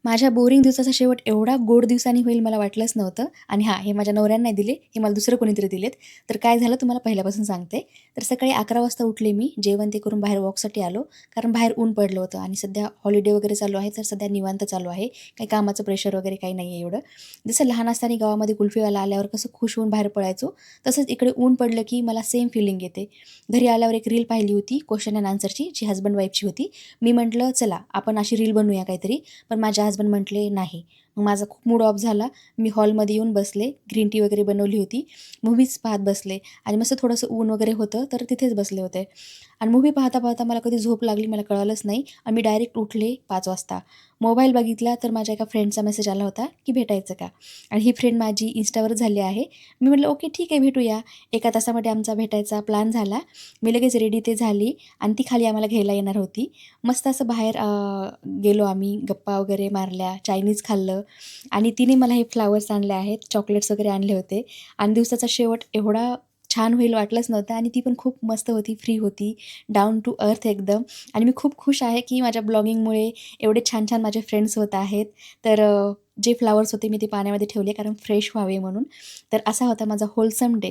माझ्या बोरिंग दिवसाचा शेवट एवढा गोड दिवसांनी होईल मला वाटलंच नव्हतं. आणि हां, हे माझ्या नवऱ्यानं नाही दिले, हे मला दुसरं कोणीतरी दिलेत. तर काय झालं तुम्हाला पहिल्यापासून सांगते. तर सकाळी 11 वाजता उठले मी, जेवण ते करून बाहेर वॉकसाठी आलो. कारण बाहेर ऊन पडलं होतं आणि सध्या हॉलिडे वगैरे चालू आहे, तर सध्या निवांत चालू आहे. काही कामाचं प्रेशर वगैरे काही नाही आहे एवढं. जसं लहान असताना गावामध्ये कुल्फीवाला आल्यावर कसं खुश होऊन बाहेर पळायचो, तसंच इकडे ऊन पडलं की मला सेम फिलिंग येते. घरी आल्यावर एक रील पाहिली होती क्वेश्चन अँड आन्सरची, जी हसबंड वाईफची होती. मी म्हटलं चला आपण अशी रील बनवूया काहीतरी. पण माझे हसबंड म्हटले नाही. मग माझा खूप मूड ऑफ झाला. मी हॉलमध्ये येऊन बसले, ग्रीन टी वगैरे बनवली होती, मूव्हीज पाहत बसले आणि मस्त थोडंसं ऊन वगैरे होतं तर तिथेच बसले होते. आणि मूव्ही पाहता पाहता मला कधी झोप लागली मला कळालंच नाही आणि मी डायरेक्ट उठले 5 वाजता. मोबाईल बघितला तर माझ्या एका फ्रेंडचा मेसेज आला होता की भेटायचं का. आणि ही फ्रेंड माझी इन्स्टावर झाली आहे. मी म्हटलं ओके ठीक आहे भेटूया. 1 तासामध्ये आमचा भेटायचा प्लॅन झाला. मी लगेच रेडी ते झाली आणि ती खाली आम्हाला घ्यायला येणार होती. मस्त असं बाहेर गेलो आम्ही, गप्पा वगैरे मारल्या, चायनीज खाल्लं आणि तिने मला हे फ्लावर्स आणले आहेत, चॉकलेट्स वगैरे आणले होते आणि दिवसाचा शेवट एवढा छान होईल वाटलंच नव्हतं आणि ती पण खूप मस्त होती, फ्री होती, डाऊन टू अर्थ एकदम. आणि मी खूप खुश आहे की माझ्या ब्लॉगिंगमुळे एवढे छान-छान माझे फ्रेंड्स होत आहेत. तर जे फ्लावर्स होते मी ते पाण्यामध्ये ठेवले कारण फ्रेश व्हावे म्हणून. तर असा होता माझा होलसम डे.